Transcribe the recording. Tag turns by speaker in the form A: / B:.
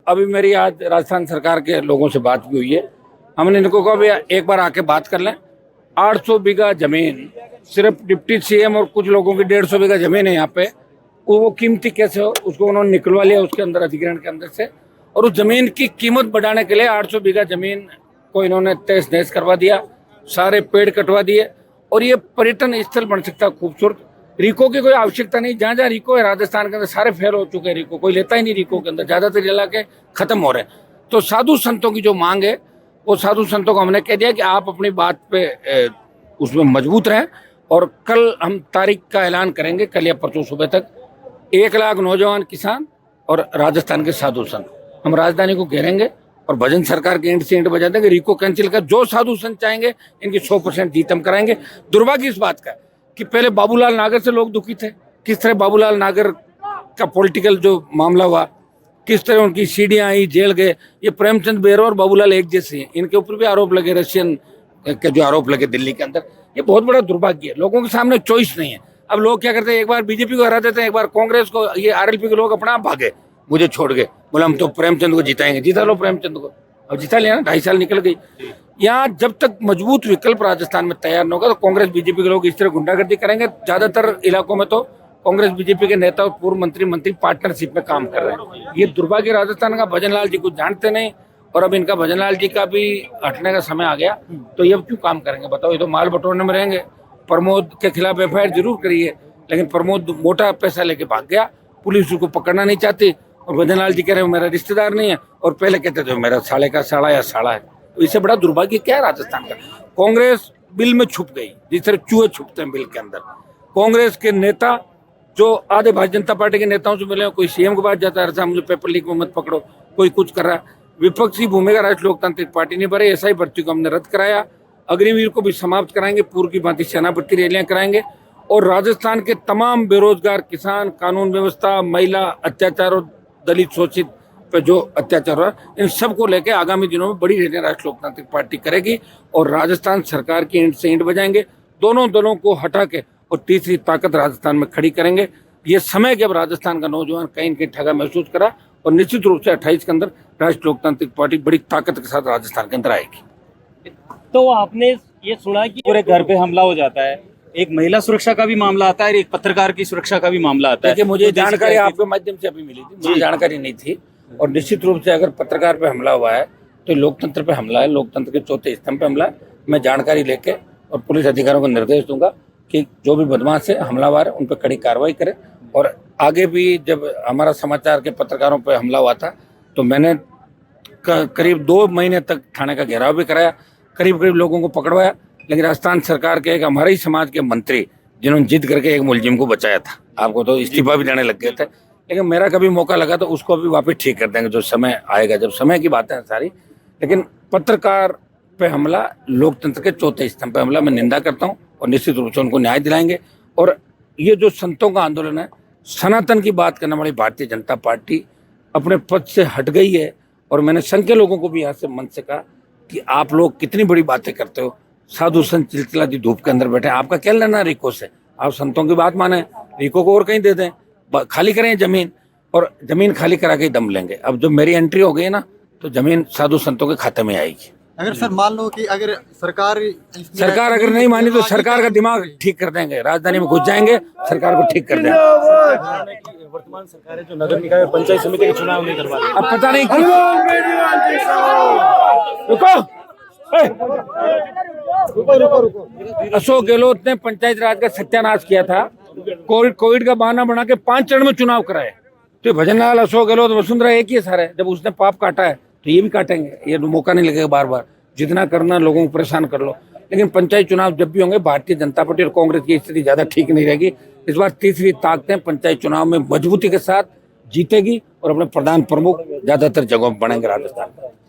A: अभी मेरी आज राजस्थान सरकार के लोगों से बात भी हुई है। हमने इनको कहा भैया एक बार आके बात कर लें। 800 बीघा जमीन सिर्फ डिप्टी सीएम और कुछ लोगों की 150 बीघा जमीन है यहाँ पे। वो कीमती कैसे हो, उसको उन्होंने निकलवा लिया उसके अंदर अधिग्रहण के अंदर से, और उस जमीन की कीमत बढ़ाने के लिए 800 बीघा जमीन को इन्होंने तहस नहस करवा दिया, सारे पेड़ कटवा दिए। और ये पर्यटन स्थल बन सकता है खूबसूरत। रिको की कोई आवश्यकता नहीं, जहाँ जहाँ रिको है राजस्थान के अंदर सारे फेल हो चुके हैं। रिको कोई लेता ही नहीं, रिको के अंदर ज्यादातर इलाके खत्म हो रहे हैं। तो साधु संतों की जो मांग है, वो साधु संतों को हमने कह दिया कि आप अपनी बात पे उसमें मजबूत रहें, और कल हम तारीख का ऐलान करेंगे, कल या परसों सुबह तक 1 लाख नौजवान किसान और राजस्थान के साधु संत हम राजधानी को घेरेंगे और भजन सरकार के इंट से इंट बजा देंगे। रिको कैंसिल कर, जो साधु संत चाहेंगे इनकी 100% जीत हम कराएंगे। दुर्भाग्य इस बात का कि पहले बाबूलाल नागर से लोग दुखी थे, किस तरह बाबूलाल नागर का पॉलिटिकल जो मामला हुआ, किस तरह उनकी सीढ़ियां आई, जेल गए। ये प्रेमचंद बेरो और बाबूलाल एक जैसे हैं, इनके ऊपर भी आरोप लगे, रशियन के जो आरोप लगे दिल्ली के अंदर। ये बहुत बड़ा दुर्भाग्य है, लोगों के सामने चॉइस नहीं है। अब लोग क्या करते हैं, एक बार बीजेपी को हरा देते हैं, एक बार कांग्रेस को। ये आरएलपी के लोग अपना आप भागे, मुझे छोड़ के, बोला हम तो प्रेमचंद को जिताएंगे। जिता लो प्रेमचंद को, अब जिता लिया ना, 2.5 साल निकल गई। यहाँ जब तक मजबूत विकल्प राजस्थान में तैयार न होगा तो कांग्रेस बीजेपी के लोग इस तरह गुंडागर्दी करेंगे। ज्यादातर इलाकों में तो कांग्रेस बीजेपी के नेता और पूर्व मंत्री पार्टनरशिप में काम कर रहे हैं। ये दुर्भाग्य राजस्थान का। भजनलाल जी कुछ जानते नहीं, और अब इनका भजनलाल जी का भी हटने का समय आ गया, तो ये अब क्यों काम करेंगे बताओ। ये तो माल बटोरने में रहेंगे। प्रमोद के खिलाफ एफआईआर जरूर करिए, लेकिन प्रमोद मोटा पैसा लेके भाग गया, पुलिस उसको पकड़ना नहीं चाहती। और भजनलाल जी कह रहे हो मेरा रिश्तेदार नहीं है, और पहले कहते थे मेरा साले का साड़ा या साड़ा है। तो इससे बड़ा दुर्भाग्य क्या है राजस्थान का। कांग्रेस बिल में छुप गई, जिस तरह चूहे छुपते हैं बिल के अंदर। कांग्रेस के नेता जो आधे भारतीय जनता पार्टी के नेताओं से मिले, कोई सीएम के पास जाता है मुझे पेपर लीक में मत पकड़ो, कोई कुछ कर रहा है। विपक्षी भूमिका राष्ट्रीय लोकतांत्रिक पार्टी ने भरे, एसआई भर्ती को हमने रद्द कराया, अग्निवीर को भी समाप्त कराएंगे, पूर्व की भांति सेना भर्ती रैलियां कराएंगे, और राजस्थान के तमाम बेरोजगार किसान, कानून व्यवस्था, महिला अत्याचार और दलित शोषित पे जो अत्याचार हो रहा है, इन सबको लेके आगामी दिनों में बड़ी रैलियां राष्ट्रीय लोकतांत्रिक पार्टी करेगी, और राजस्थान सरकार की ईंट से ईंट बजाएंगे। दोनों दलों को हटा के और तीसरी ताकत राजस्थान में खड़ी करेंगे। ये समय कि अब राजस्थान का नौजवान कहीं न कहीं ठगा महसूस करा, और निश्चित रूप से 28 के अंदर राष्ट्रीय लोकतांत्रिक पार्टी बड़ी ताकत के साथ राजस्थान के अंदर आएगी।
B: तो आपने ये सुना कि पूरे घर पे हमला हो जाता है, एक महिला सुरक्षा का भी मामला आता है, एक पत्रकार की सुरक्षा का भी मामला आता है।
A: देखिए, मुझे जानकारी आपके माध्यम से अभी मिली थी, मुझे जानकारी नहीं थी। और निश्चित रूप से अगर पत्रकार पे हमला हुआ है तो लोकतंत्र पे हमला है, लोकतंत्र के चौथे स्तंभ पे हमला है। मैं जानकारी लेके और पुलिस अधिकारियों को निर्देश दूंगा कि जो भी बदमाश है, हमलावर है, उन पर कड़ी कार्रवाई करें। और आगे भी जब हमारा समाचार के पत्रकारों पर हमला हुआ था तो मैंने करीब 2 महीने तक थाने का घेराव भी कराया, करीब लोगों को पकड़वाया। लेकिन राजस्थान सरकार के एक हमारे ही समाज के मंत्री जिन्होंने जिद करके एक मुलजिम को बचाया था, आपको तो इस्तीफा भी देने लग गए थे, लेकिन मेरा कभी मौका लगा तो उसको भी वापस ठीक कर देंगे जो समय आएगा, जब समय की बातें हैं सारी। लेकिन पत्रकार पे हमला, लोकतंत्र के चौथे स्तंभ पे हमला, मैं निंदा करता हूँ, और निश्चित रूप से उनको न्याय दिलाएंगे। और ये जो संतों का आंदोलन है, सनातन की बात करने वाली भारतीय जनता पार्टी अपने पद से हट गई है। और मैंने संघ के लोगों को भी यहाँ से मन से कहा कि आप लोग कितनी बड़ी बातें करते हो, साधु संत चिलचिलाती धूप के अंदर बैठे, आपका क्या लेना रिको से। आप संतों की बात माने, रिको को और कहीं दे दें, खाली करें जमीन, और जमीन खाली करा के दम लेंगे। अब जब मेरी एंट्री हो गई ना, तो जमीन साधु संतों के खाते में आएगी।
C: अगर सर मान लो कि अगर सरकार
A: अगर नहीं मानी तो सरकार का दिमाग ठीक कर देंगे, राजधानी में घुस जाएंगे, सरकार को ठीक कर देंगे।
B: वर्तमान सरकार है जो नगर निकाय और पंचायत समिति के चुनाव नहीं करवा रही।
A: अब पता नहीं अशोक गहलोत ने पंचायत राज का सत्यानाश किया था, कोविड का बहाना बना के 5 चरण में चुनाव कराए। तो भजनलाल, अशोक गहलोत, वसुंधरा एक ही सारे। जब उसने पाप काटा है तो ये भी काटेंगे, ये मौका नहीं लगेगा बार बार। जितना करना लोगों को परेशान कर लो, लेकिन पंचायत चुनाव जब भी होंगे भारतीय जनता पार्टी और कांग्रेस की स्थिति ज्यादा ठीक नहीं रहेगी। इस बार तीसरी ताकतें पंचायत चुनाव में मजबूती के साथ जीतेगी, और अपने प्रधान प्रमुख ज्यादातर जगहों पर बढ़ेंगे राजस्थान।